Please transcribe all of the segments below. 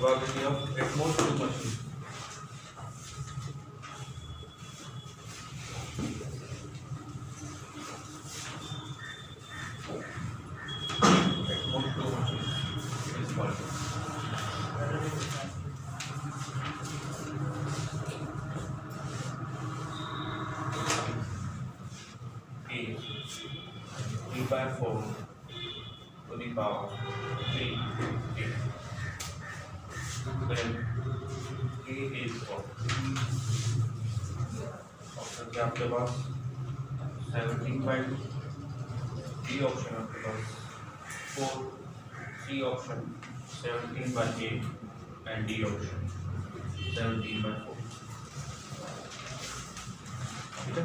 Probability of at most two machines. At most two machines is called. A 3/4 to the power 3. Then A is for option क्या आपके पास 17/2, B option आपके पास 4, C option 17/8 and D option 17/4। ठीक है।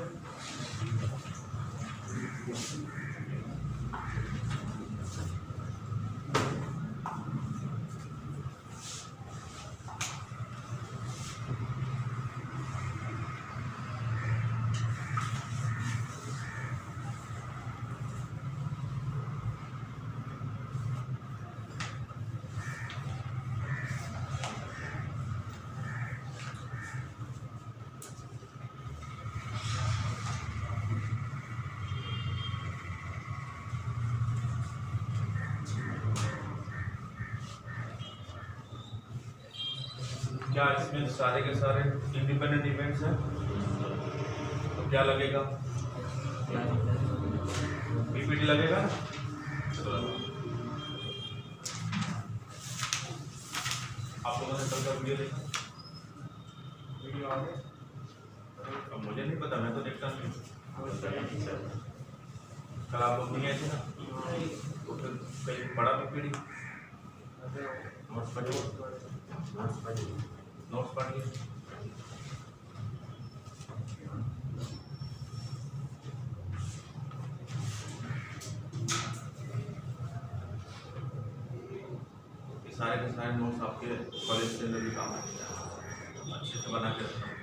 क्या इसमें सारे के सारे इंडिपेंडेंट इवेंट्स हैं? तो क्या लगेगा? पीपीटी लगेगा ना? आप लोगों ने कल का वीडियो देखा? वीडियो आ गया? अब मुझे नहीं पता, मैं तो देखता नहीं। कल आप लोग नहीं आए थे ना? तो फिर कहीं बड़ा पीपीटी नोट्स पढ़िए। सारे के सारे नोट्स आपके कॉलेज के अंदर भी काम आएंगे, अच्छे से बना के रखना।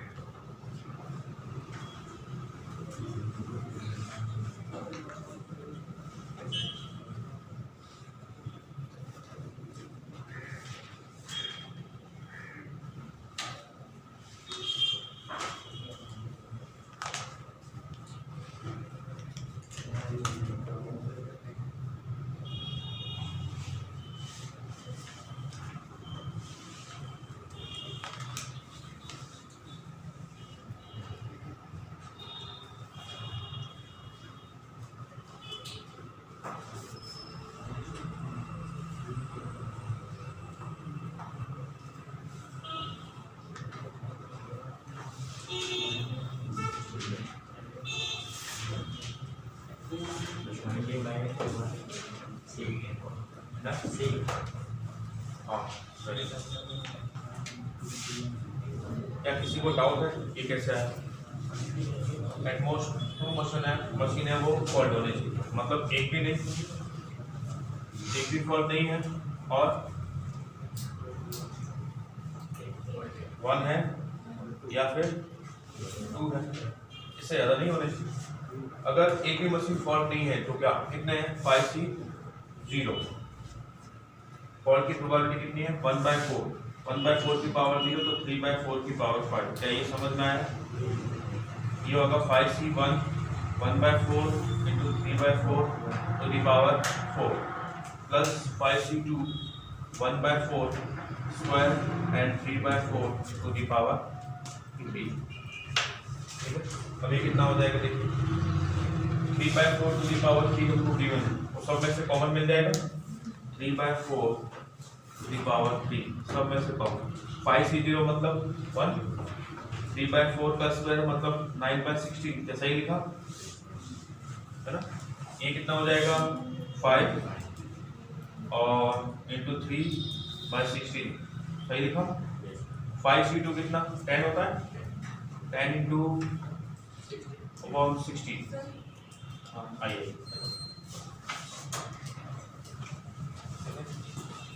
क्या किसी को डाउट है ये कैसे है? एटमोस्ट टू मशीन है वो फॉल्ट होनी चाहिए, मतलब एक भी फॉल्ट नहीं है और 1 है या फिर 2 है, इससे ज़्यादा नहीं होने चाहिए। अगर एक भी मशीन फॉल्ट नहीं है तो क्या कितने हैं? 5C 0। फॉल्ट की प्रोबेबिलिटी कितनी है? 1/4। 1/4 की पावर 0 तो 3/4 की पावर 5। क्या ये समझ में आया? ये होगा 5C 1 1/4 × 3/4 the power 4 plus 5c2 1/4 square and 3/4 to the power 3। ठीक है, अब ये कितना हो जाएगा देखिए, 3/4 टू द पावर 3 को गिवन और सब में से कॉमन मिल जाएगा, 3/4 टू द पावर 3 सब में से कॉमन, 5c0 मतलब 1, 3/4 का स्क्वायर मतलब 9/16, जैसा ही लिखा है ना। ये कितना हो जाएगा 5 और इंटू 3/16, सही लिखा। 5c2 कितना 10 होता है, 10 इंटू 16, हाँ आइए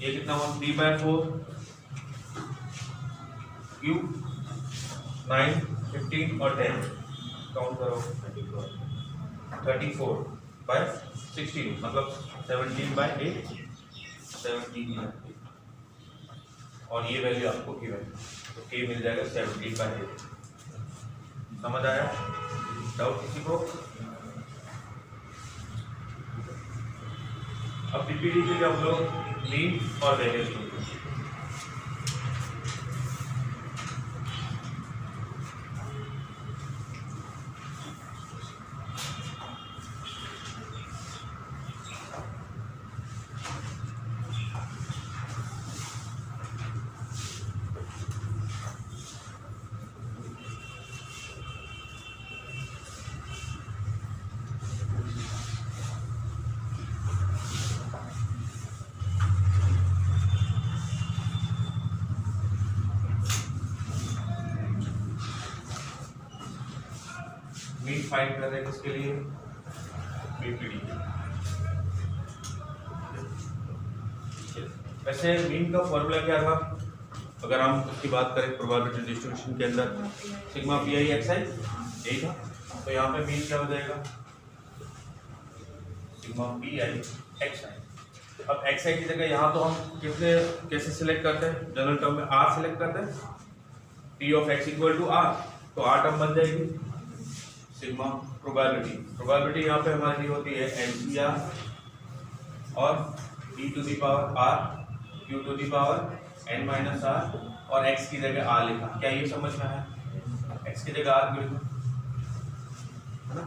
ये कितना हुआ 3/4 क्यूब 9 15 और 10 काउंट करो 34/16 मतलब 17/8 17/8 और ये वैल्यू आपको गिवन तो k मिल जाएगा 17/8। समझ आया, डाउट किसी को? अब पीपीटी के लिए हम लोग मीन और वेरिएंस लेंगे। मीन फाइंड कर रहे हैं किसके लिए, पीपीटी। वैसे मीन का फॉर्मूला क्या था, अगर हम उसकी बात करें प्रोबेबिलिटी डिस्ट्रीब्यूशन के अंदर सिग्मा पी आई एक्स आई यही था, तो यहाँ पे मीन क्या हो जाएगा सिग्मा पी आई एक्स आई। अब एक्स आई की जगह यहाँ तो हम कैसे सिलेक्ट करते हैं, जनरल टर्म में आर सिलेक्ट करते हैं, P of X equal to R, तो आर टर्म बन जाएगी सिग्मा प्रोबेबिलिटी यहाँ पे हमारी लिए होती है एनसीआर और e to the power r q to the power n minus r और x की जगह r लिखा। क्या ये समझ में आया, x की जगह r क्यों लिखा है ना।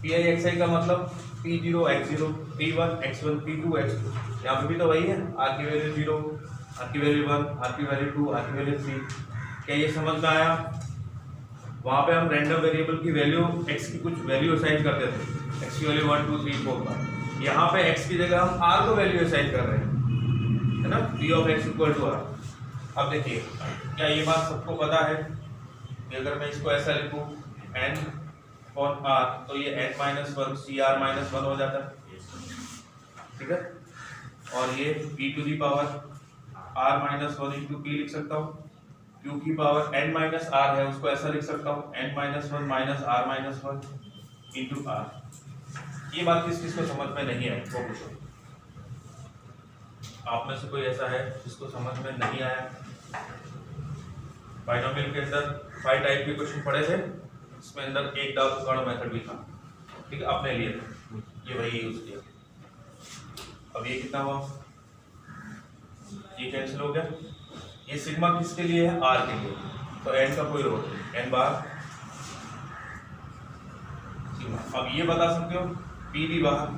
पी आई एक्स आई का मतलब p0 x0 p1 x1 p2 x2, यहाँ पे भी तो वही है, r की वैल्यू 0, r की वैल्यू 1, r की वैल्यू 2, r की वैल्यू 3। क्या ये समझ में आया? वहां पे हम रैंडम वेरिएबल की वैल्यू x की कुछ वैल्यू असाइन करते थे, x की वैल्यू 1 2 3 4 5, यहाँ पे x की जगह हम r को वैल्यू असाइन कर रहे हैं, है ना, p of x equal to r। अब देखिए क्या ये बात सबको पता है कि अगर मैं इसको ऐसा लिखूं n फॉर r तो ये n माइनस 1 cr माइनस 1 हो जाता है, ठीक है। और ये p to the power r minus 1 into p लिख सकता हूँ, q की पावर n माइनस r है उसको ऐसा लिख सकता हूँ n minus 1 minus r minus 1 into r। ये बात किस को समझ में नहीं आई वो पूछो, आप में से कोई ऐसा है जिसको समझ में नहीं आया? बाइनोमियल के अंदर 5 टाइप के क्वेश्चन पढ़े थे, इसमें अंदर एक डाउट गण मेथड भी था, ठीक है, अपने लिए ये वही यूज किया। अब ये कितना हुआ, ये कैंसिल हो गया, ये सिग्मा किसके लिए है, r के लिए, तो n का कोई रोल n बार सिग्मा। अब ये बता सकते हो p भी बाहर,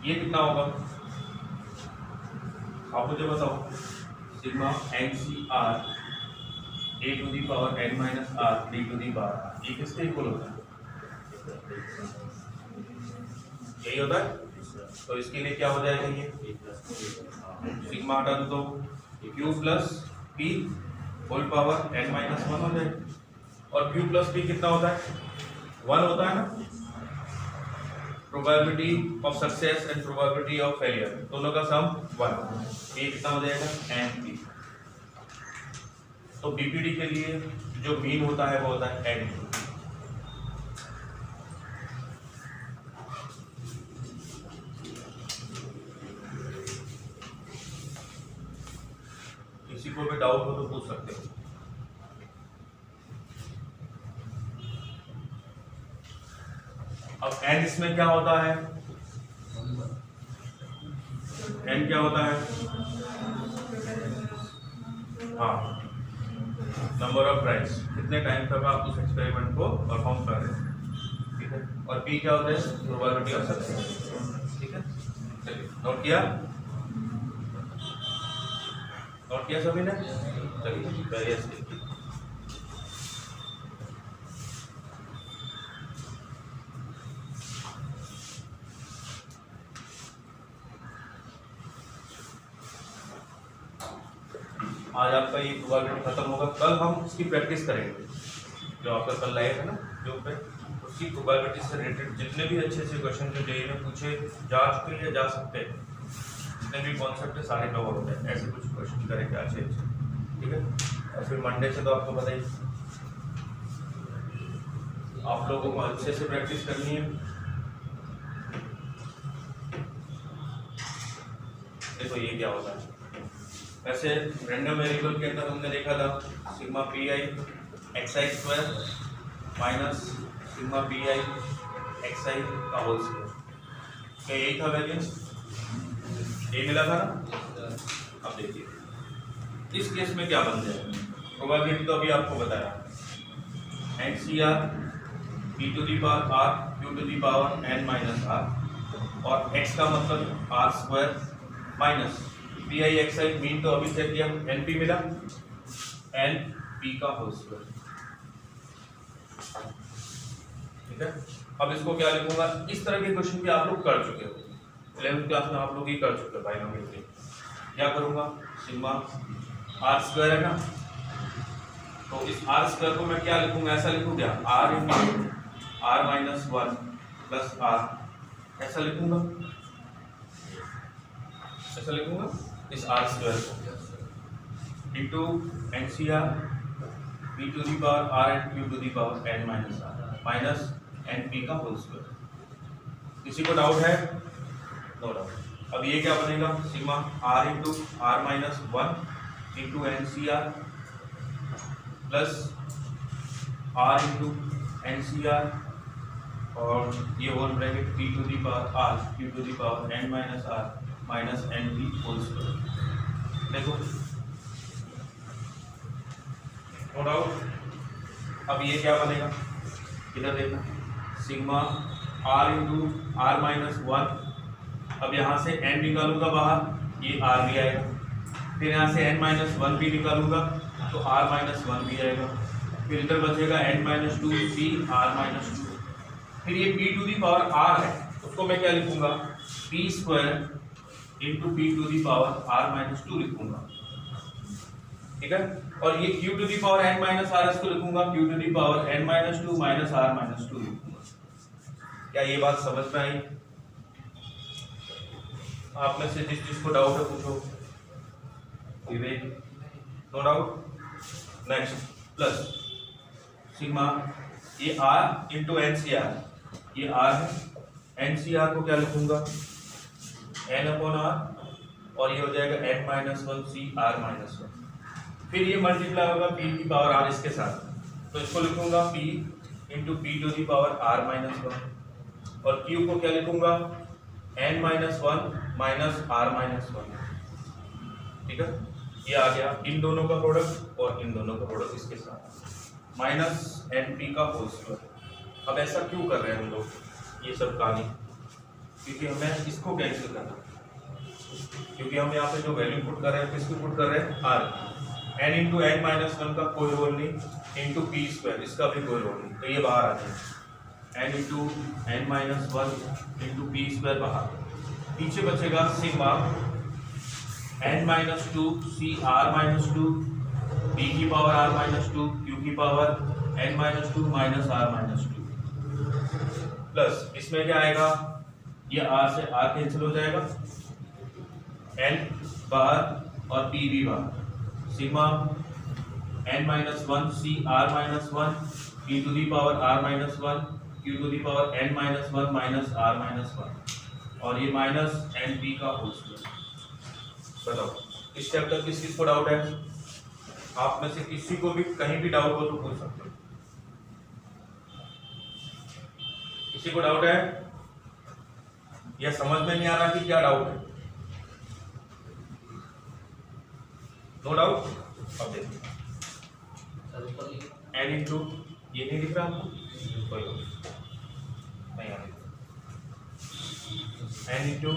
ये कितना होगा आप मुझे बताओ, sigma NCR a to the power n minus r d to the power, ये किसके इक्वल होता है, यही होता है। तो इसके लिए क्या हो जाएगा, ये सिग्मा हटा दो तो q plus p whole power n minus 1 हो जाएगा, और q प्लस p कितना होता है 1 होता है ना। Probability of success and probability of failure दोनों का सम 1, ये कितना हो जाएगा n p। तो बीपीडी के लिए जो मीन होता है वो होता है n। किसी को भी डाउट हो तो पूछ सकते हो। अब n इसमें क्या होता है, एन क्या होता है? हाँ, नंबर ऑफ ट्राइज, कितने टाइम तक आप उस एक्सपेरिमेंट को परफॉर्म कर रहे हैं, ठीक है। और पी क्या होता है? प्रोबेबिलिटी ऑफ सक्सेस, ठीक है। चलिए, नोट किया सभी ने? चलिए वेरिएस देखिए। आज आपका ये प्रोबेबिलिटी खत्म होगा, कल हम इसकी प्रैक्टिस करेंगे। जो आपका कल लाएगा ना जो पे, उसकी प्रोबेबिलिटी से रिलेटेड जितने भी अच्छे अच्छे क्वेश्चन जो जेईई में पूछे जा चुके हैं या जा सकते हैं, जितने भी कॉन्सेप्ट है सारे कवर होते हैं। ऐसे कुछ क्वेश्चन करेंगे अच्छे अच्छे, ठीक है। और फिर मंडे से तो आपको पता ही, आप लोगों को अच्छे से प्रैक्टिस करनी है। देखो ये क्या होता है, वैसे रैंडम वेरिएबल के अंदर हमने देखा था sigma P I X I square minus sigma P I X I का होल स्क्वायर, क्या यही था वैल्यूज? ये मिला था ना। अब देखिए इस केस में क्या बन जाएगा, प्रोबेबिलिटी तो अभी आपको बताया, N C R P to the power R Q to the power N minus R, और एक्स का मतलब R square minus P I X I, mean तो अभी चेक किया, एन पी मिला, एन पी का होल स्क्वायर, ठीक है। अब इसको क्या लिखूंगा, इस तरह के क्वेश्चन भी आप लोग कर चुके हो 11th क्लास में, आप लोग ही कर चुके हो बाइनोमियल के। क्या करूंगा, सिग्मा आर स्क्वायर है ना, तो इस आर स्क्वायर को मैं क्या लिखूंगा, ऐसा लिखूंगा R into R minus one plus R, ऐसा लिखूंगा, ऐसा लिखूंगा इस आर स्क्वायर को into N C R P to the power R and Q to the power N minus R minus N P का होल स्क्वायर। किसी को doubt है? No doubt. अब ये क्या बनेगा, sigma R into R minus one into N C R plus R into N C R, और ये whole bracket P to the power R Q to the power N minus R minus N P whole square. देखो no doubt. अब ये क्या बनेगा, इधर देखना, sigma R into R minus one, अब यहाँ से n निकालूंगा बाहर, ये r भी आएगा, फिर यहाँ से n माइनस वन भी निकालूंगा तो r माइनस वन भी आएगा, फिर इधर बचेगा n minus two C r minus two, फिर ये p to the power r है, उसको मैं क्या लिखूंगा, p square into P to the power R minus two लिखूंगा, ठीक है। और ये q to the power n minus R, इसको लिखूंगा q to the power n minus two minus R minus two लिखूंगा। क्या ये बात समझ में आई? आप में से जिसको डाउट है पूछो, Vivek, no doubt. Next plus sigma, ये r into N C R, ये r है, एन सी आर को क्या लिखूंगा, n अपॉन r, और ये हो जाएगा n minus one C r minus one, फिर ये मल्टीप्लाई होगा p की पावर r इसके साथ, तो इसको लिखूंगा p into P to the power r minus one, और q को क्या लिखूंगा, n minus one minus r minus one, ठीक है। ये आ गया इन दोनों का प्रोडक्ट और इन दोनों का प्रोडक्ट इसके साथ, माइनस एन पी का होल स्क्वायर। अब ऐसा क्यों कर रहे हैं हम लोग ये सब कहानी, क्योंकि हमें इसको कैंसिल करना, क्योंकि हम यहाँ पे जो वैल्यू पुट कर रहे हैं किसको पुट कर रहे हैं, r, n into N minus one का कोई रोल नहीं, इंटू पी स्क्वायर इसका भी कोई रोल नहीं, तो ये बाहर आ जाए, n into N minus one into P square बाहर, पीछे बचेगा sigma n minus two C R minus two p की power r minus two q की power n minus two minus r minus two, plus इसमें क्या आएगा, ये r से r कैंसिल हो जाएगा, n बाहर और p भी बाहर, sigma n minus one C r minus one p to the power r minus one q to the power n minus one minus r minus one, और ये minus N P का whole square. बताओ इस chapter किस चीज को doubt है? आप में से किसी को भी कहीं भी डाउट हो तो पूछ सकते हो। किसी को डाउट है या समझ में नहीं आ रहा कि क्या डाउट है? No doubt. अब देखिए n इंटू, ये नहीं दिख रहा आपको, कोई नहीं आ रही, n into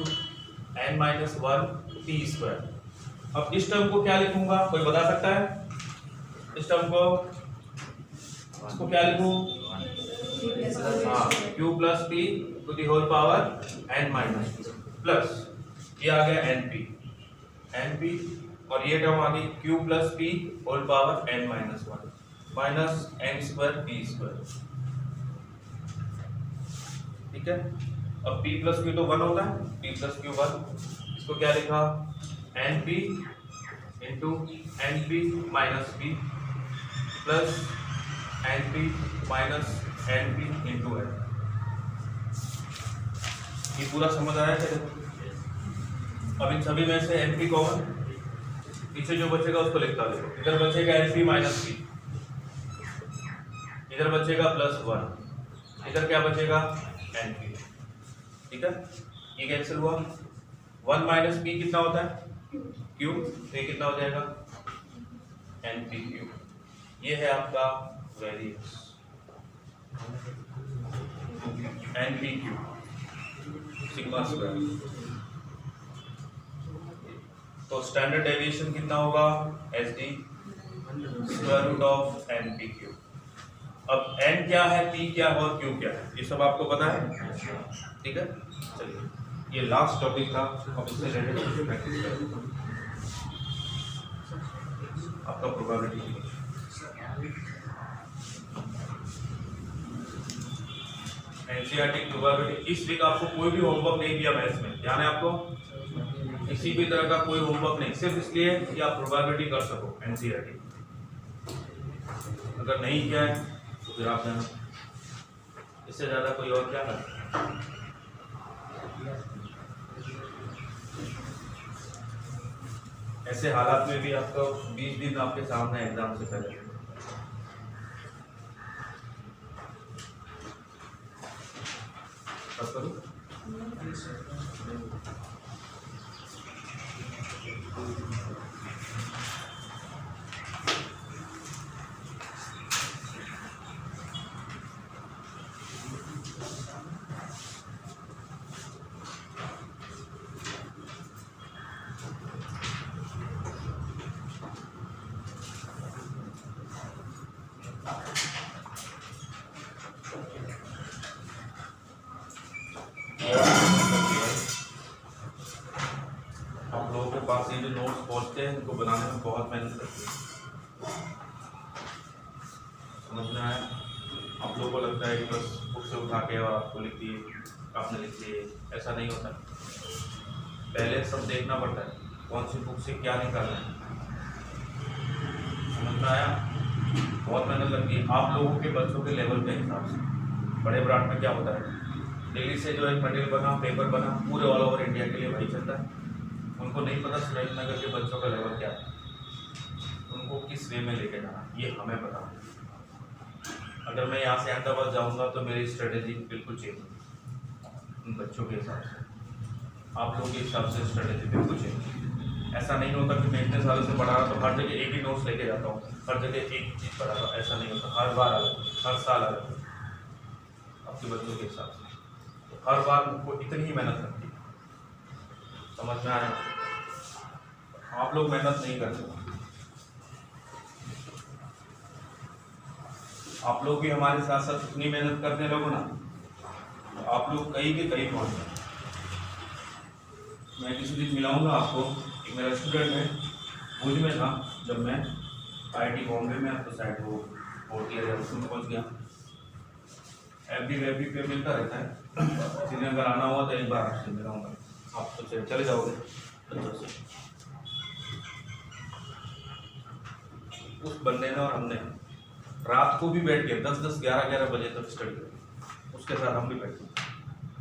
n minus 1 T square. अब इस टर्म को क्या लिखूंगा, कोई बता सकता है? इस टर्म को, इसको क्या लिखूं? हाँ, q plus P to the whole power n minus plus ये आ गया np और ये टर्म आ गई q plus P whole power n minus 1 minus n square P square. ठीक है, अब p प्लस q तो 1 होता है, p प्लस q 1, इसको क्या लिखा? np into np minus p plus np minus np into n। ये पूरा समझ आया क्या? अब इन सभी में से np कॉमन, पीछे जो बचेगा उसको लिखता देखो। इधर बचेगा np माइनस p, इधर बचेगा प्लस 1, इधर क्या बचेगा? np। ठीक है, ये कैंसिल हुआ। 1 माइनस p कितना होता है? q, तो ये कितना हो जाएगा? npq। ये है आपका वेरिएंस npq सिग्मा स्क्वायर। तो स्टैंडर्ड डेविएशन कितना होगा? SD square root of npq। अब n क्या है, p क्या है और q क्या है, ये सब आपको पता है। ठीक है, चलिए ये लास्ट टॉपिक था, अब इससे रिलेटेड प्रैक्टिस करें। आपका प्रोबेबिलिटी एनसीईआरटी प्रोबेबिलिटी। इस वीक आपको कोई भी होमवर्क नहीं दिया मैथ्स में, ध्यान है आपको? किसी भी तरह का कोई होमवर्क नहीं, सिर्फ इसलिए कि आप प्रोबेबिलिटी कर सको एनसीईआरटी। अगर नहीं किया है तो फिर आप जाना, इससे ज्यादा कोई और क्या कर। ऐसे हालात में भी आपको 20 दिन आपके सामने एग्जाम से पहले। अब करूं? पास ये जो नोट्स पहुंचते हैं इनको बनाने में बहुत मेहनत लगती है। समझ में आया? आप लोगों को लगता है कि बस बुक से उठा के और आपको लिख दिए, आपने लिख दिए, ऐसा नहीं होता। पहले सब देखना पड़ता है कौन सी बुक से क्या निकालना है। समझ में आया? बहुत मेहनत लगती है आप लोगों के बच्चों के लेवल के हिसाब से। बड़े ब्रांड में क्या होता है, दिल्ली से जो एक मटेरियल बना, पेपर बना, पूरे ऑल ओवर इंडिया के लिए वही चलता है। उनको नहीं पता सुरेंद्रनगर के बच्चों का लेवल क्या है, उनको किस वे में लेके जाना, ये हमें पता है। अगर मैं यहाँ से अहमदाबाद जाऊँगा तो मेरी स्ट्रेटेजी बिल्कुल चेंज होगी उन बच्चों के हिसाब से, आप लोगों के हिसाब से स्ट्रेटेजी बिल्कुल चेंज होगी। ऐसा नहीं होता कि मैं इतने सालों से पढ़ा रहा तो हर जगह एक ही नोट्स लेके जाता हूँ, हर जगह एक ही चीज़ पढ़ा रहा हूँ, ऐसा नहीं होता। हर बार अलग, हर साल अलग आपके बच्चों के हिसाब से। तो हर बार उनको इतनी ही मेहनत लगती है। समझ में आया? आप लोग मेहनत नहीं करते, आप लोग भी हमारे साथ साथ इतनी मेहनत करने लगो ना तो आप लोग कहीं के कहीं पहुंच जाए। मैं किसी दिन मिलाऊंगा आपको, एक मेरा स्टूडेंट है, भुज में था जब मैं IIT बॉम्बे में आपको शायद वो OTR या उसमें पहुँच गया। FD पे मिलता रहता है, इसलिए अगर आना हुआ तो एक बार आपसे मिलाऊंगा, आप तो चले जाओगे बच्चों से। उस बंदे ने और हमने रात को भी बैठ के 10-10, 11-11 बजे तक स्टडी करी, उसके साथ हम भी बैठे,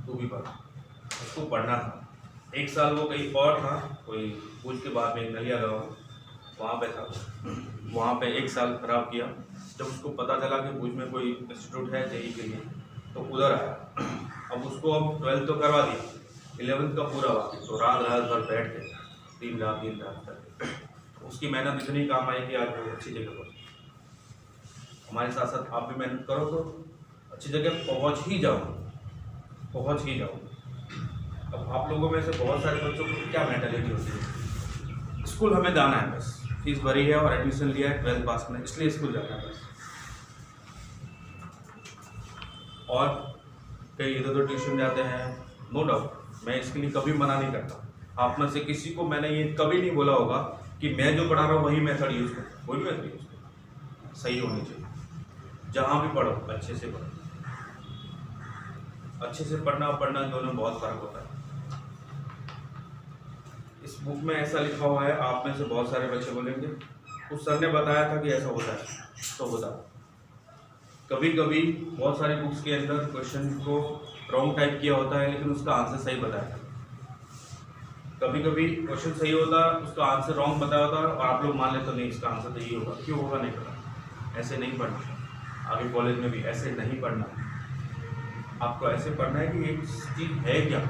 तू भी पढ़, उसको पढ़ना था। एक साल वो कहीं और था, कोई भुज के बाद में एक नलिया गाँव, वहाँ पे था, वहाँ पे एक साल खराब किया। जब उसको पता चला कि भुज में कोई इंस्टीट्यूट है JEE के लिए तो उधर आया। अब उसको अब 12th तो करवा दिया, 11th का पूरा बाकी, तो रात भर बैठ के 3 रात तक उसकी मेहनत इतनी काम आई कि आज वो अच्छी जगह पर। हमारे साथ साथ आप भी मेहनत करो तो अच्छी जगह पहुंच ही जाओ। अब आप लोगों में से बहुत सारे बच्चों को क्या मेंटालिटी होती है, स्कूल हमें जाना है बस, फीस भरी है और एडमिशन लिया है 12th पास में, इसलिए स्कूल जाना है बस। और कई इधर उधर ट्यूशन जाते हैं, नो डाउट, मैं इसके लिए कभी मना नहीं करता। आप में से किसी को मैंने ये कभी नहीं बोला होगा कि मैं जो पढ़ा रहा हूँ वही मेथड यूज़ करूँ, वही मेथड यूज़ करूँ, सही होनी चाहिए। जहाँ भी पढ़ो अच्छे से पढ़ो, अच्छे से पढ़ना दोनों बहुत फर्क होता है। इस बुक में ऐसा लिखा हुआ है, आप में से बहुत सारे बच्चे बोलेंगे उस सर ने बताया था कि ऐसा होता है, तो होता। कभी कभी बहुत सारी बुक्स के अंदर क्वेश्चन को रॉन्ग टाइप किया होता है लेकिन उसका आंसर सही बताया था। कभी कभी क्वेश्चन सही होता है, उसका आंसर रॉन्ग बताया होता है और आप लोग मान लेते हो नहीं इसका आंसर तो यही होगा। क्यों होगा नहीं पता, ऐसे नहीं पढ़ना। आगे कॉलेज में भी ऐसे नहीं पढ़ना, आपको ऐसे पढ़ना है कि एक चीज़ है क्या।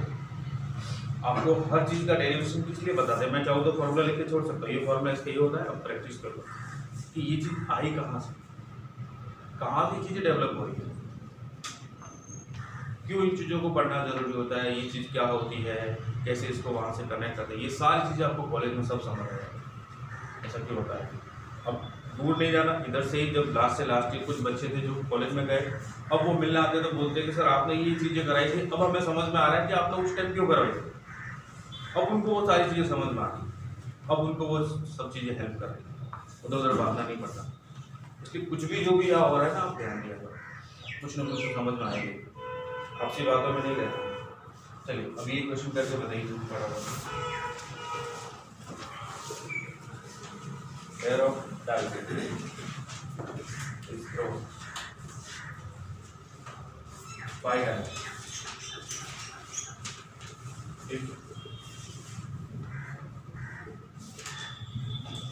आपको हर चीज़ का डेरिवेशन किस लिए बताते हैं। मैं चाहूँ तो फॉर्मूला लिख के छोड़ सकता हूँ, ये फॉर्मूला इसका ये होता है, अब प्रैक्टिस कर लो कि ये चीज़ आई कहाँ से, कहाँ से चीज़ें डेवलप हो रही है, क्यों इन चीज़ों को पढ़ना जरूरी होता है, ये चीज़ क्या होती है, कैसे इसको वहाँ से कनेक्ट करते हैं। ये सारी चीज़ें आपको कॉलेज में सब समझ आएगा ऐसा क्यों होता है। अब दूर नहीं जाना, इधर से ही जब लास्ट से लास्ट ईयर कुछ बच्चे थे जो कॉलेज में गए, अब वो मिलने आते तो बोलते कि सर आपने ये चीज़ें कराई थी, अब हमें समझ में आ रहा है कि आपने उस टाइम क्यों करवाई थी। अब उनको वो सारी चीज़ें समझ में आ रही, अब उनको वो सब चीज़ें हेल्प कर रही, उधर उधर भागना नहीं पड़ता। इसलिए कुछ भी जो भी यहाँ हो रहा है ना, आप ध्यान दिया करो, कुछ ना कुछ तो समझ में आएगी। आपसी बातों में नहीं रहता। चलिए अब ये क्वेश्चन करके बताइए जो पढ़ा हुआ Pair of diagonals is drawn by hand. If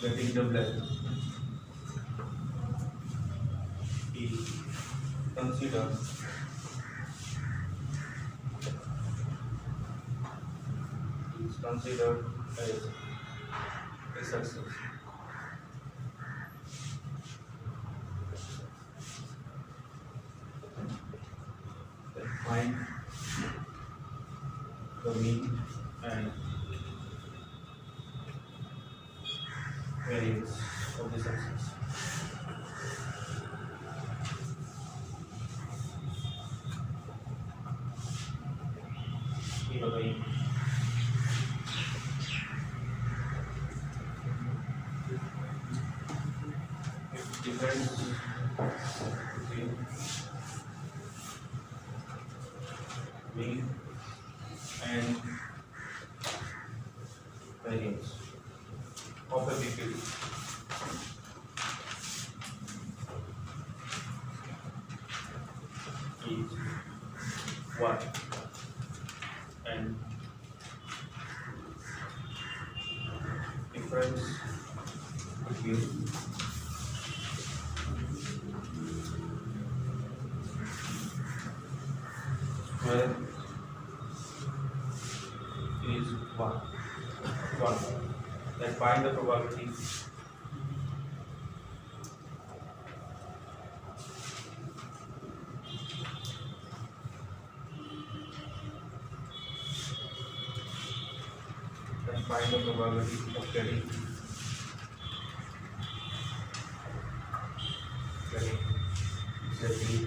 getting the blood is considered as a success. Find the mean and variance of the success. ये बताइए difference between mean and variance of a PPD. Is what and difference between square is 1. Then find the probability of getting exactly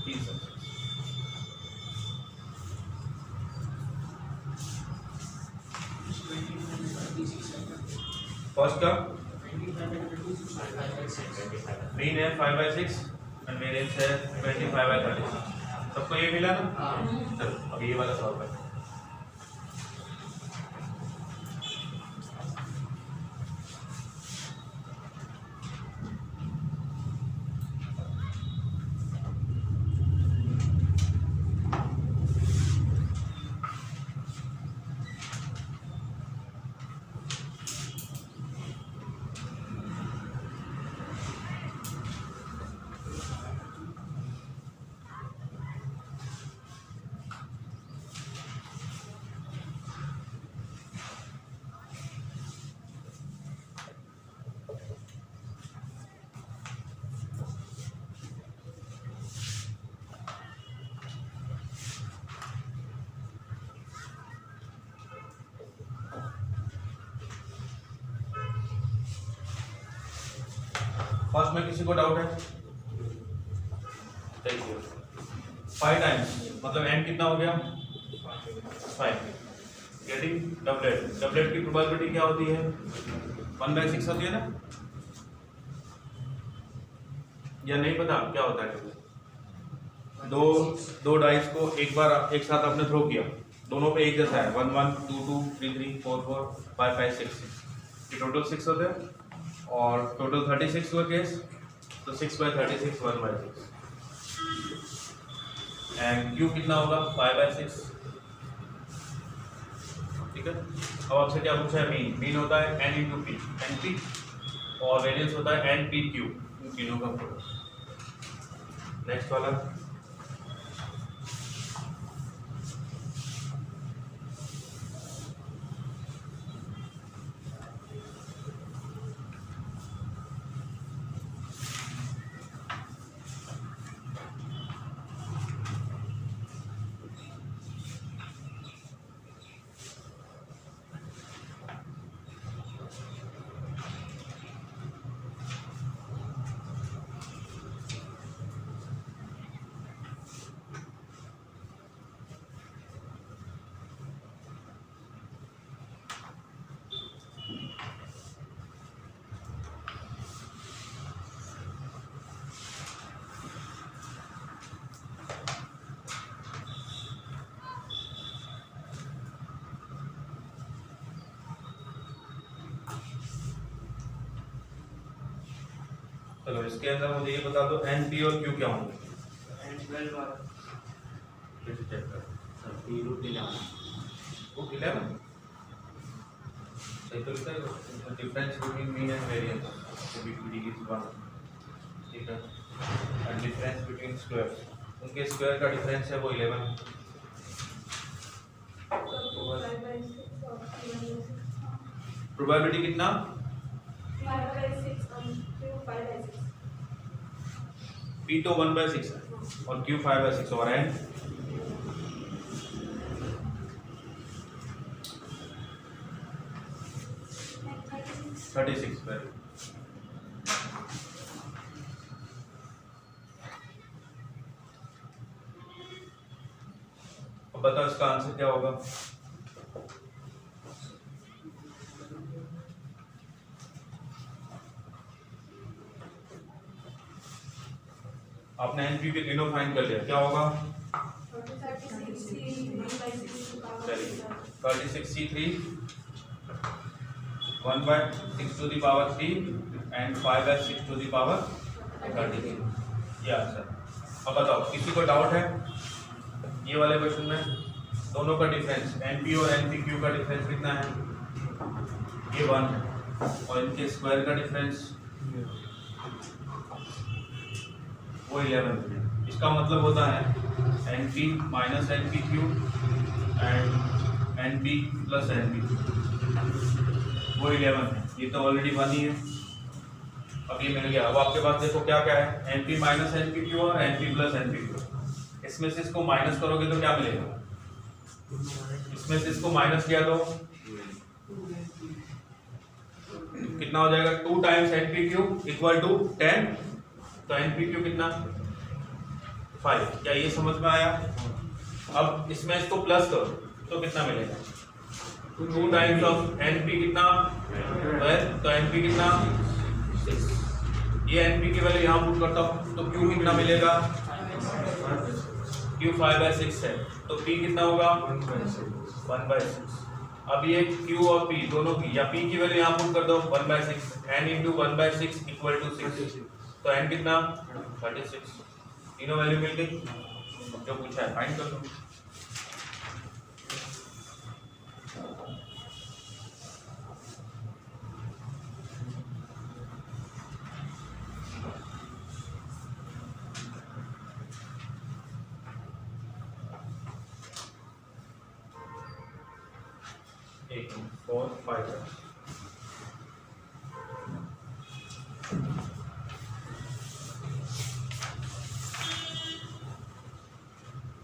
the success. First term mean है 5/6 और variance है 25/36। सबको ये मिला ना? चलो अब ये वाला सॉल्व है। फर्स्ट में किसी को डाउट है? देखिए 5 टाइम्स मतलब n कितना हो गया 5 गेटिंग डबलेट। डबलेट की प्रोबेबिलिटी क्या होती है 1/6 होती है ना, या नहीं पता क्या होता है? दो डाइस को एक बार एक साथ आपने थ्रो किया, दोनों पे एक जैसा है 1 1 2 2 3 3 4 4 5 5 6 ये टोटल 6 होते हैं और टोटल 36 हुआ केस, तो 6/36 1/6 एंड क्यू कितना होगा 5/6। ठीक है, अब आपसे क्या पूछा है मीन। मीन होता है n into P, N P, और वेरियंस होता है एन पी क्यू, इन तीनों का प्रोडक्ट। नेक्स्ट वाला चलो इसके अंदर मुझे ये बता दो एन पी और क्यू क्या होंगे। चेक कर सही तो लिखा है difference between mean and variance BPD is 1। ठीक है, एंड डिफरेंस बिटवीन स्क्वायर्स, उनके स्क्वायर का डिफरेंस है वो 11। प्रोबेबिलिटी कितना 5/6 P तो 1/6 है और Q 5/6 और N 36। अब बताओ इसका आंसर क्या होगा। आपने एनपी के तीनों फाइंड कर लिया, क्या होगा 36C3 1/6 to the power 3 and 5/6 to the power 33 ये आंसर। अब बताओ किसी को डाउट है ये वाले क्वेश्चन में दोनों का डिफरेंस एनपी और एनपीक्यू का डिफरेंस कितना है, ये 1 है और इनके स्क्वायर का डिफरेंस वो 11 है। इसका मतलब होता है NP minus NPQ and NP plus NP वो 11 है। ये तो ऑलरेडी 1 ही है, अब ये मिल गया। अब आपके पास देखो क्या क्या है एनपी माइनस एनपीक्यू और एनपी प्लस एनपीक्यू। इसमें से इसको माइनस करोगे तो क्या मिलेगा, इसमें से इसको माइनस किया तो कितना हो जाएगा 2 टाइम्स एनपीक्यू इक्वल टू 10, तो एनपीक्यू कितना 5। क्या ये समझ में आया। अब इसमें इसको प्लस करो तो कितना मिलेगा 2 टाइम्स ऑफ एनपी कितना 12, तो एनपी कितना 6। ये एनपी की वैल्यू यहाँ पुट करता हूँ तो क्यू कितना मिलेगा क्यू 5/6 है, तो पी कितना होगा 1/6। अब ये क्यू और पी दोनों की या पी की वैल्यू यहाँ पुट कर दो 1/6, n इंटू 1/6 इक्वल टू 6, तो n कितना 36। तीनों वैल्यू मिल गई, जो पूछा है फाइंड कर दो। एक 4 5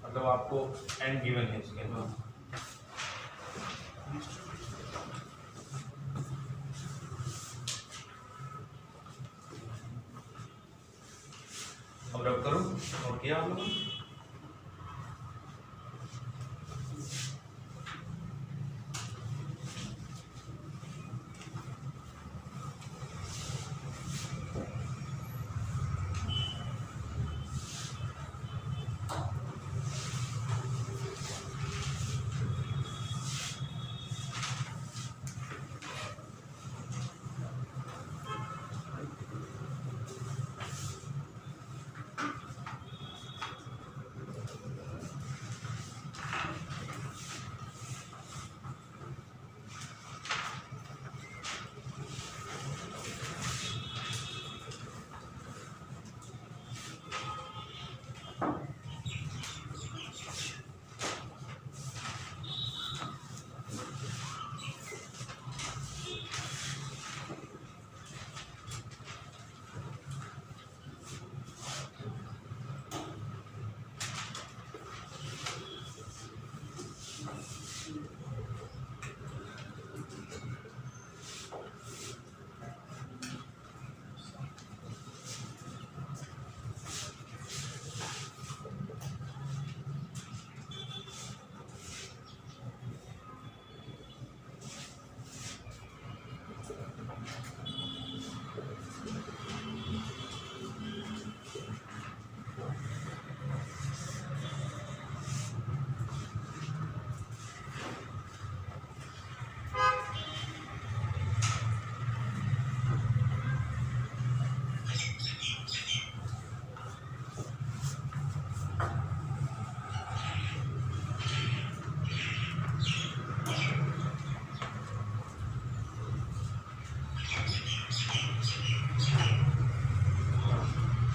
मतलब आपको एंड गिवन है इसके अंदर। किया आप लोगों ने?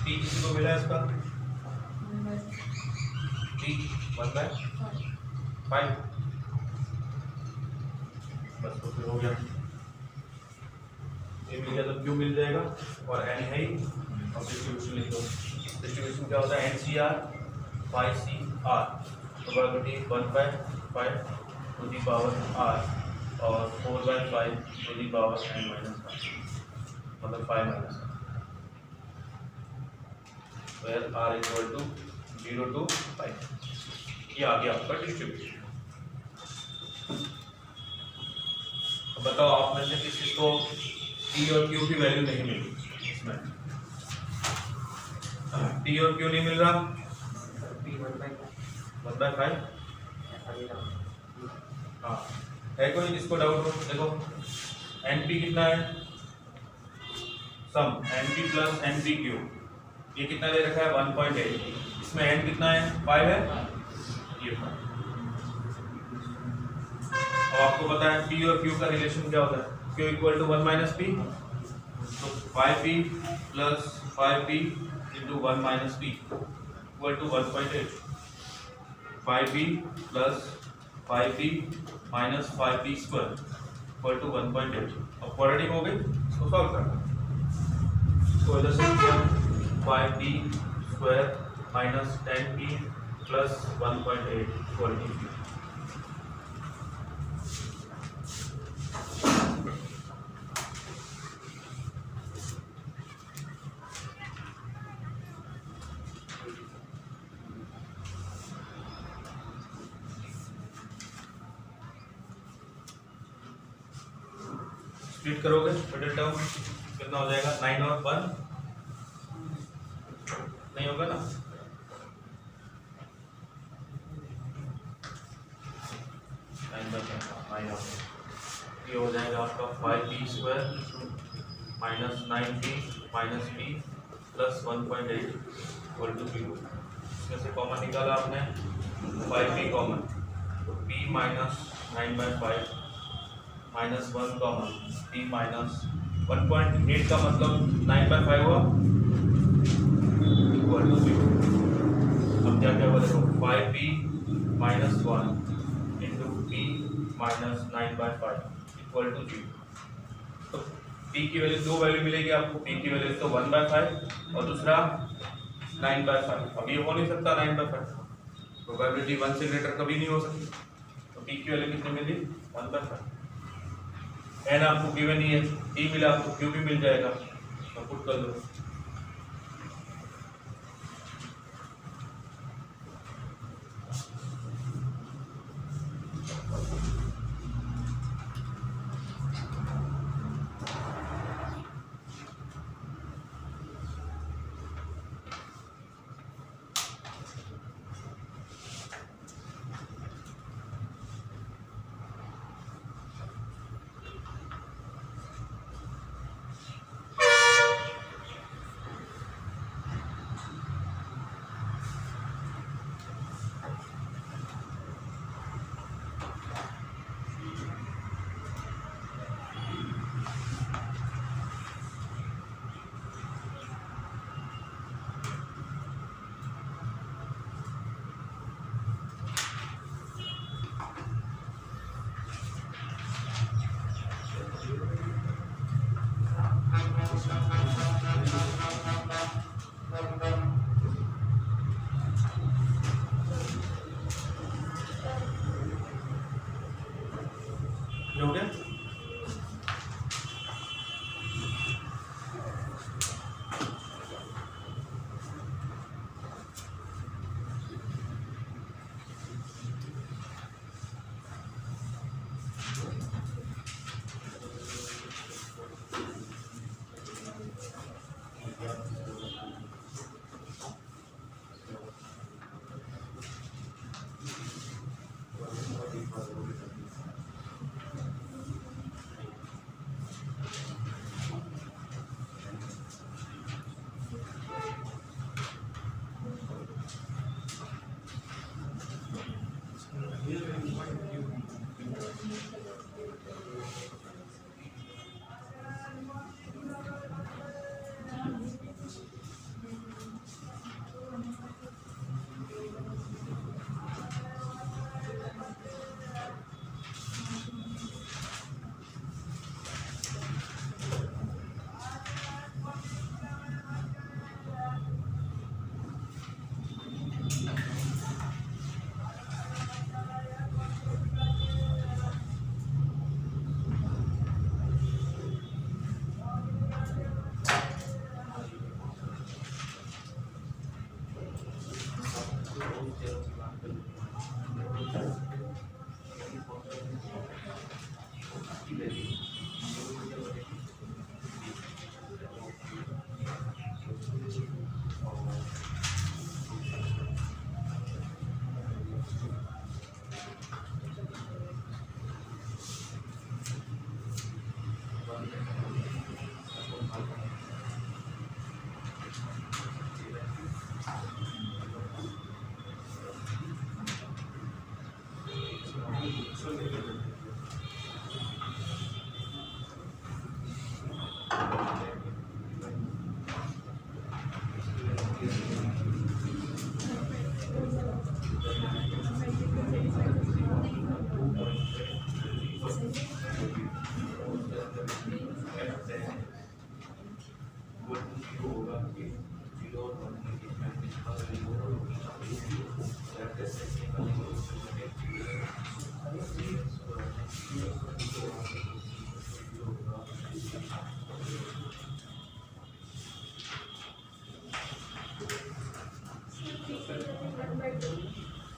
टी किसी को मिला है इसका? टी 1/5 बस तो फिर हो गया। ये मिल गया तो क्यू मिल जाएगा और एन है ही। अब डिस्ट्रीब्यूशन लिख दो। डिस्ट्रीब्यूशन क्या होता है? NCR by CR probability 1/5 to the power R और 4/5 टू दी पावर n-1 मतलब 5 - where R equal to 0 to 5। ये आ गया आपका डिस्ट्रीब्यूशन। अब बताओ आप में से किसी को T और Q की वैल्यू नहीं मिली इसमें? T और Q नहीं मिल रहा? 1/5 हाँ है कोई जिसको डाउट हो? देखो NP कितना है? सम NP प्लस NPQ ये कितना दे रखा है? 1.8। इसमें n कितना है? 5 है। ये 5। अब आपको पता है P और Q का रिलेशन क्या होता है? Q इक्वल टू 1 - P तो 5P plus 5P into 1 - P equal to 1.8। 5P plus 5P minus 5P square equal to 1.8। अब क्वाड्रेटिक हो गई, इसको सॉल्व करना। तो इधर से क्या 5P square minus 10P plus 1.8 equal to 0। Split करोगे मिडिल टर्म कितना हो जाएगा? 9 और 1 नहीं होगा ना? ये हो जाएगा आपका 5P square minus 9P minus P plus 1.8 equal to 0। इसमें से कॉमन निकाला आपने 5P कॉमन तो P minus 9/5 minus 1 common P minus 1.8 का मतलब 9/5 हुआ इक्वल टू 0। अब क्या क्या हुआ देखो 5P minus 1 into P minus 9/5 equal to 0। तो P की वैल्यू दो वैल्यू मिलेगी आपको। P की वैल्यू तो 1/5 और दूसरा 9/5। अब ये हो नहीं सकता 9/5, प्रोबेबिलिटी 1 से ग्रेटर कभी नहीं हो सकती। तो P की वैल्यू कितनी मिली? 1/5। n आपको गिवन नहीं है, T मिला आपको Q भी मिल जाएगा तो पुट कर दो। ये हो गया।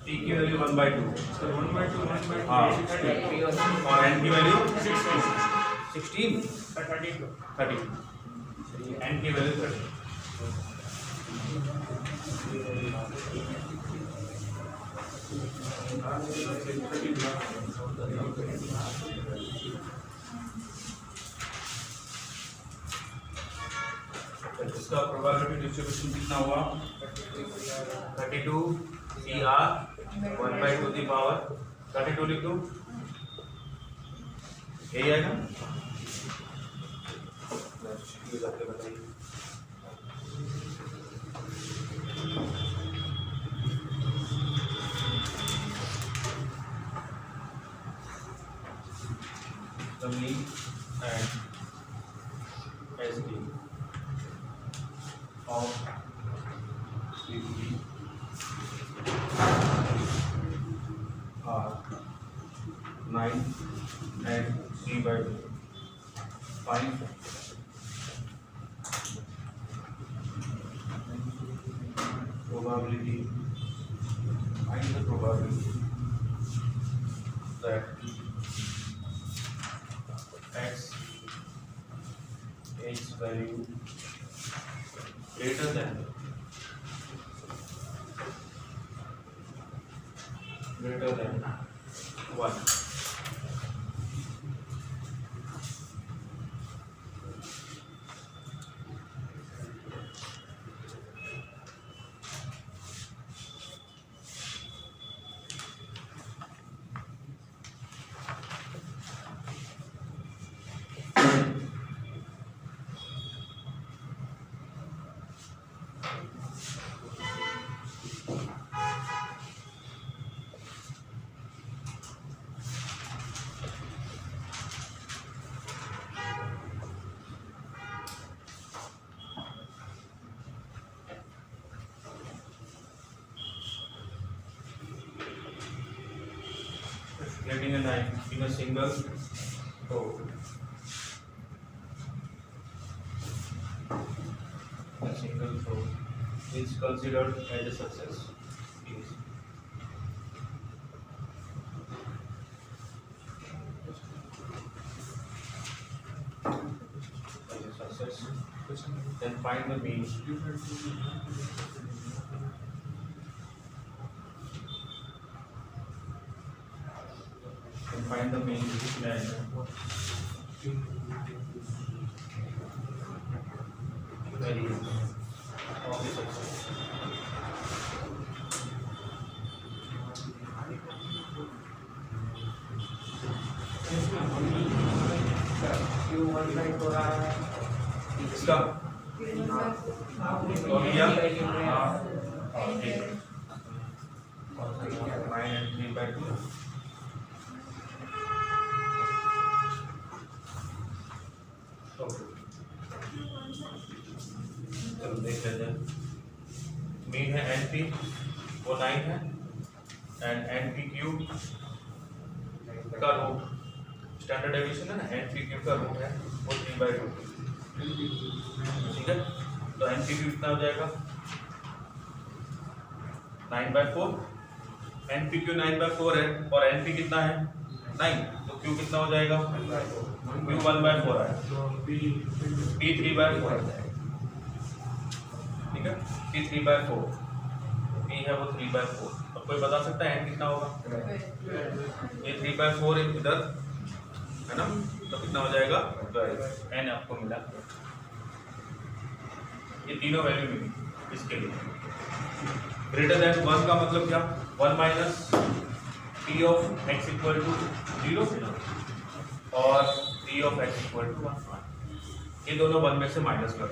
टी की वैल्यू 1/2, So 1/2 हाँ, और एन की वैल्यू 16 16 32 30, एन की वैल्यू 30। इसका प्रोबेबिलिटी डिस्ट्रीब्यूशन कितना हुआ? 32 CR 1/2 दी पावर 32 लिख दो, यही आएगा। ये करके बताइए। The mean and SD of CP are 9 and 3/2. Find probability. Find the probability that x its value greater than 1. Getting a 9 in a single तो a single throw is considered as a success. Is as a success. Then find the mean. Then find the mean and variance of the success. इसका तो लिया nine and 3/2 चलो देख लेते हैं mean है N P वो 9 है एंड एन पी क्यूब का रूट स्टैंडर्ड डेविएशन है ना एन पी क्यूब का रूट है वो 3/2 ठीक है तो एन पी क्यूब कितना हो जाएगा 9/4 एन पी क्यू 9/4 है और एन पी कितना है 9 तो क्यू कितना हो जाएगा क्यू 1/4 है पी 3/4 है ठीक है पी 3/4 पी है वो 3/4 अब कोई बता सकता है एन कितना होगा ये 3/4 इधर है ना तो कितना हो जाएगा 12 एन आपको मिला ये तीनों वैल्यू मिली इसके लिए ग्रेटर देन 1 का मतलब क्या 1 minus P of X equal to 0 और P of X equal to 1 ये दोनों 1 में से माइनस कर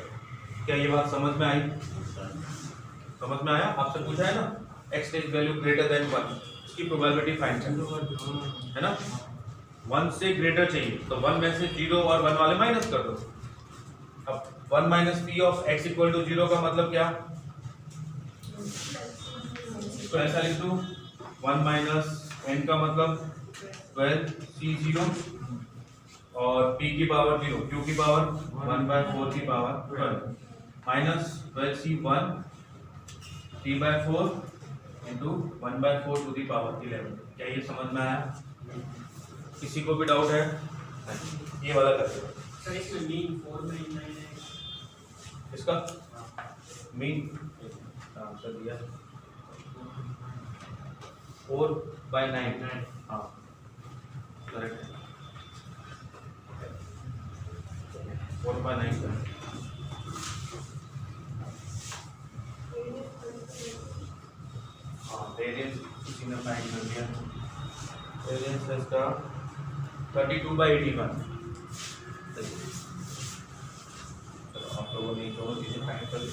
क्या ये बात समझ में आई समझ में आया आपसे पूछा है ना x is value greater than 1 इसकी प्रोबेबिलिटी फाइंड करना है ना 1 से ग्रेटर चाहिए तो 1 में से 0 और 1 वाले माइनस कर दो अब 1 minus P of X equal to 0 का मतलब क्या इसको ऐसा लिख दूं 1 माइनस एन का मतलब 12 सी 0 और p की पावर 0 q की पावर 1/4 की power 12 minus 12 C 1 3/4 into 1/4 to the power 11 क्या ये समझ में आया किसी को भी डाउट है ये वाला कर दो सर इसमें मीन 4/9 है इसका मीन आंसर दिया 4/9 हाँ करेक्ट 4/9 हाँ वेरिएंस किसी ने फाइंड कर दिया वेरिएंस है इसका 32/81 चलो आप लोगों ने दोनों चीजें फाइंड कर ली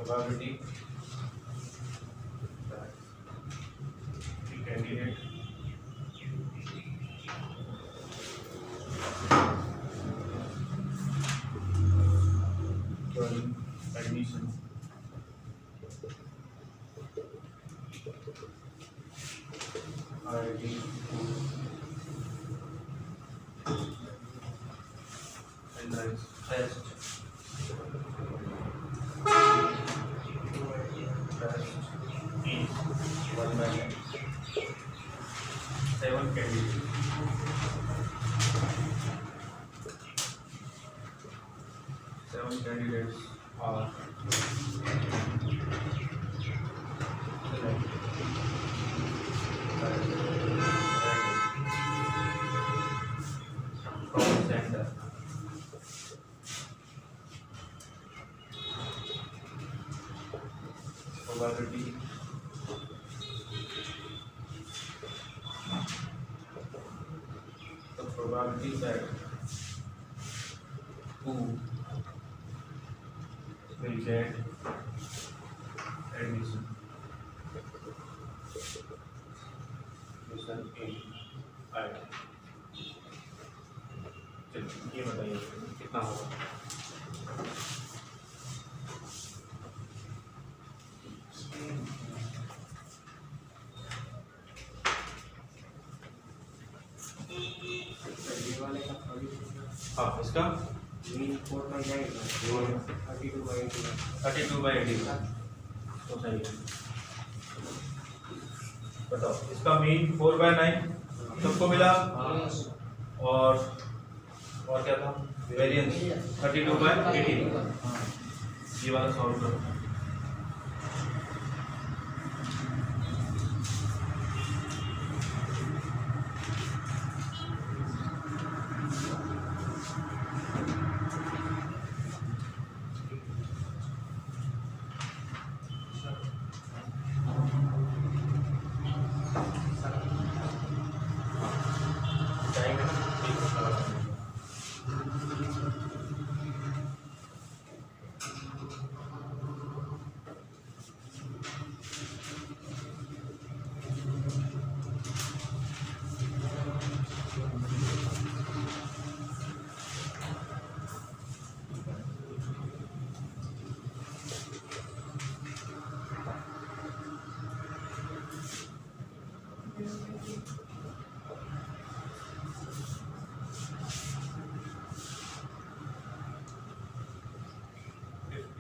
probability that the candidate joining admission IIT and test test is 1 by 7 candidates. 7 candidates are from center. Probability the probability that who will get admission in IIT. चलिए ये बताइए कितना होगा? ये वाले का 30 हाँ इसका मीन 4 पर जाएगा 32/80 32/80 तो सही है। बताओ इसका मीन 4/9 सबको मिला और क्या था वेरिएंस 32/80 ये वाला सॉल्व करो।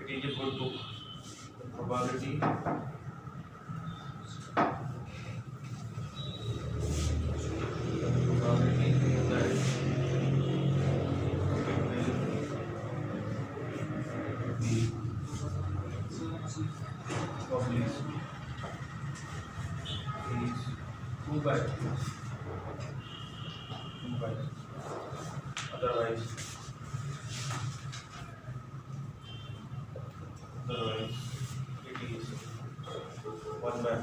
It is a good book. The probability that it will be published is 2/2. Otherwise it is 1/2.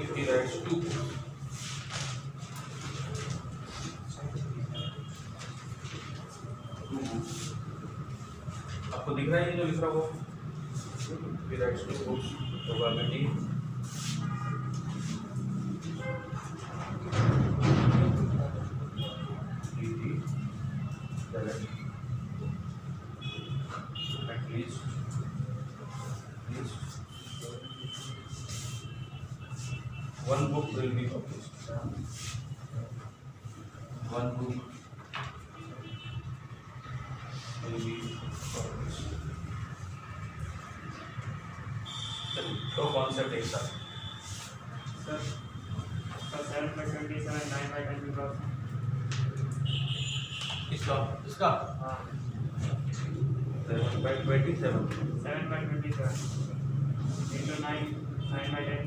If he writes 2 आपको दिख रहा है ये जो लिख रहा हो he writes 2 books probability at least one book will be published. One book will be published. तो कॉन्सेप्ट एक साथ सर 7/27 9/10 इसका इसका हाँ 7/27 7/27 into 9/10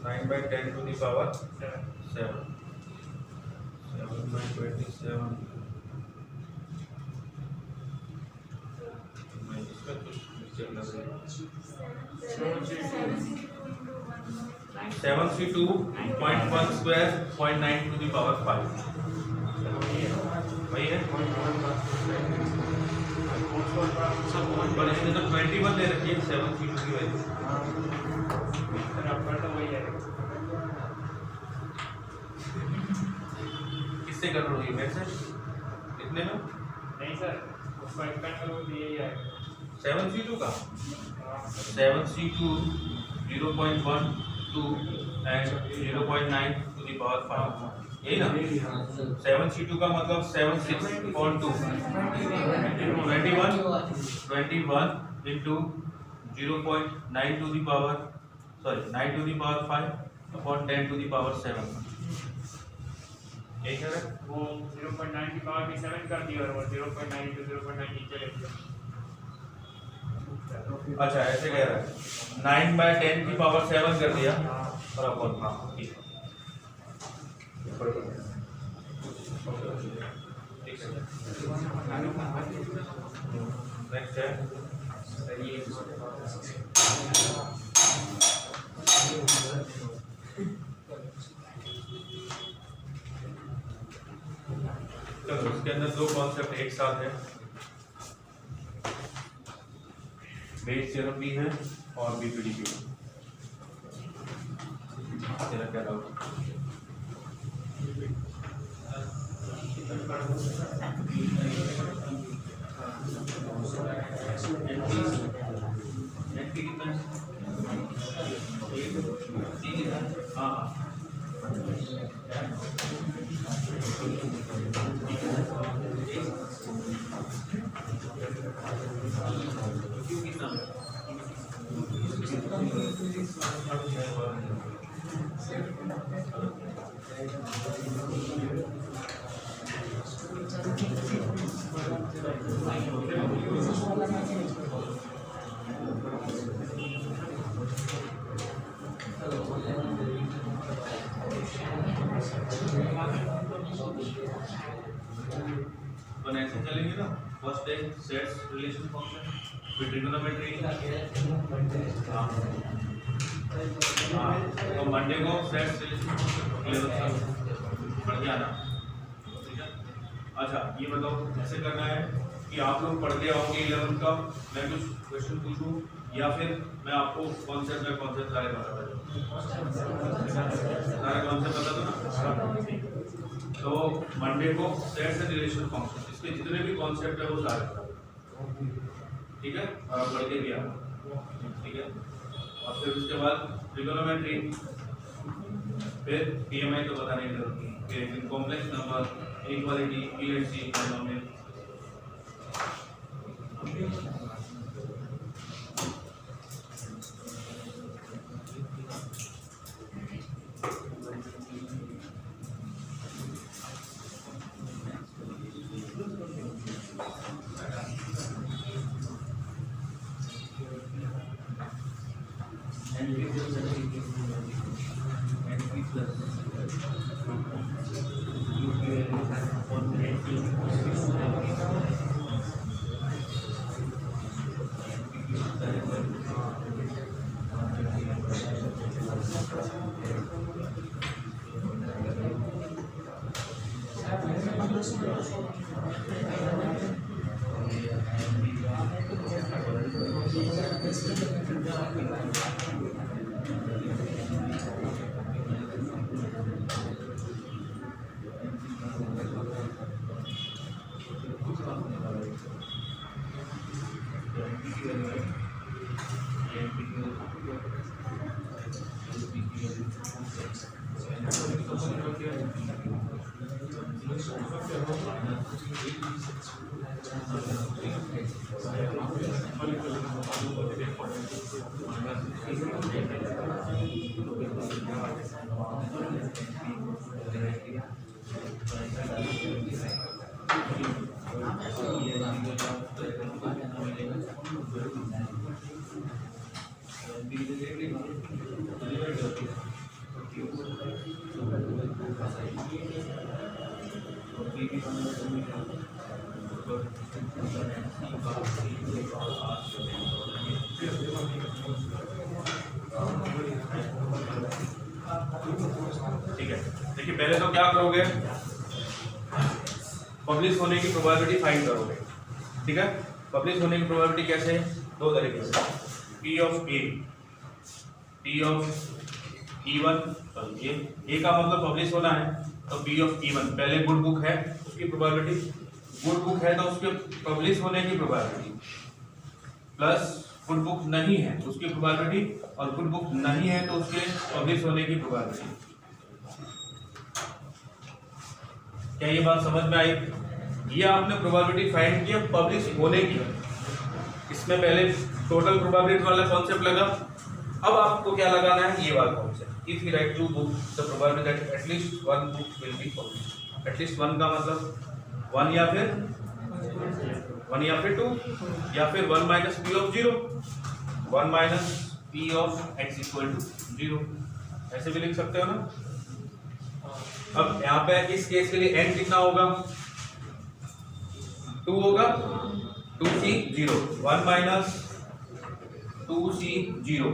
9/10 to the power 7 7 7/27 मैं इसका कुछ मिस्टेक लग रही है 732.1 square 0.9 to the power 5 वही है पर इसने तो 21 दे रखी है 7C2 की वैल्यू। सर आपका तो वही है। किससे कर रही है, मेरे से? कितने में? नहीं सर, उसको एक्सपेंड करो तो यही आएगा। 7C2 का? 7C2 0.12 and 0.9 to the power 5, यही ना? 7C2 का मतलब 7.6.2 21 into 0.9 to the power 9 to the power 5 upon 10 to the power 7, यही है। वो 0.9 की पावर भी 7 कर दी और वो 0.9 into 0.9 नीचे ले लिया। अच्छा ऐसे कह रहा है 9/10 की पावर 7 कर दिया और अपॉन, हाँ ठीक है। नेक्स्ट है चलो, इसके अंदर दो कॉन्सेप्ट एक साथ है, बेस थ्योरम भी है और बीपीडी भी है। तेरा क्या डाउट? हाँ वन ऐसे चलेंगे ना, फर्स्ट है सेट्स रिलेशन फंक्शन, फिर ट्रिगोनोमेट्री। हाँ तो मंडे को सेट्स रिलेशन फंक्शन पढ़ के आना, ठीक है। अच्छा ये बताओ कैसे करना है कि आप लोग पढ़ते आओगे 11 का, मैं कुछ क्वेश्चन पूछूं या फिर मैं आपको कॉन्सेप्ट सारे बता दूं? सारे कॉन्सेप्ट बता दो ना। तो मंडे को सेट्स एंड रिलेशन फंक्शन, इसके जितने भी कॉन्सेप्ट है वो सारे बता दो, ठीक है। और आप पढ़ के भी आना, ठीक है। और फिर उसके बाद ट्रिगोनोमेट्री, फिर पीएमआई तो बताने की जरूरत नहीं, फिर complex number, inequality, PHC, polynomial. ठीक है, देखिए पहले तो क्या करोगे, पब्लिश होने की प्रोबेबिलिटी फाइंड करोगे, ठीक है। पब्लिश होने की प्रोबेबिलिटी कैसे है? दो तरीके से, P of A, P of E1, ए का मतलब पब्लिश होना है, तो P ऑफ E1 पहले गुड बुक है उसकी प्रोबेबिलिटी, गुड बुक है तो उसके पब्लिश होने की प्रोबेबिलिटी, प्लस गुड बुक नहीं है उसकी प्रोबेबिलिटी, और गुड बुक नहीं है तो उसके पब्लिश होने की प्रोबेबिलिटी। क्या ये बात समझ में आई? ये आपने प्रोबेबिलिटी फाइंड किया पब्लिश होने की। इसमें पहले टोटल प्रोबेबिलिटी वाला कॉन्सेप्ट लगा, अब आपको क्या लगाना है, ये वाला concept. If you right 2 books the probability that at least 1 book will be published. At least 1 का मतलब 1 या फिर 2 या फिर 1 minus P of 0, 1 minus P of x equal to 0, ऐसे भी लिख सकते हो ना। अब यहाँ पे इस केस के लिए n कितना होगा, 2 होगा, 2c 0, 1 माइनस 2c 0,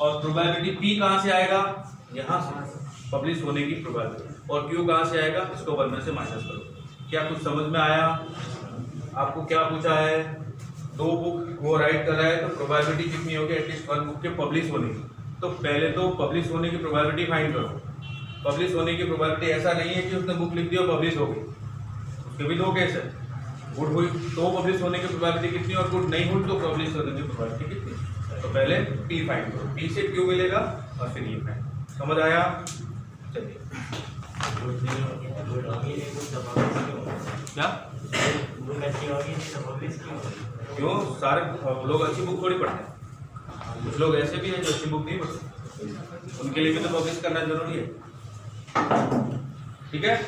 और प्रोबेबिलिटी p कहाँ से आएगा, यहाँ से पब्लिश होने की प्रोबेबिलिटी, और q कहाँ से आएगा, इसको 1 में से माइनस करो। क्या कुछ समझ में आया? आपको क्या पूछा है, 2 बुक वो राइट कर रहा है तो प्रोबेबिलिटी कितनी होगी एटलीस्ट 1 बुक के पब्लिश होने की। तो पहले तो पब्लिश होने की प्रोबेबिलिटी फाइंड करो। पब्लिश होने की प्रोबेबिलिटी ऐसा नहीं है कि उसने बुक लिख दी और पब्लिश हो गई, उसके भी 2 केस है। गुड हुई तो पब्लिश होने की प्रोबेबिलिटी कितनी, और गुड नहीं हुई तो पब्लिश होने की प्रोबेबिलिटी कितनी। तो पहले P फाइंड करो, P से Q मिलेगा और फिर ये फाइंड। समझ आया? चलिए क्या क्यों, सारे लोग अच्छी बुक थोड़ी पढ़ते हैं, कुछ लोग ऐसे भी हैं जो अच्छी बुक नहीं पढ़ते, उनके लिए भी तो पब्लिश करना जरूरी है। ठीक है।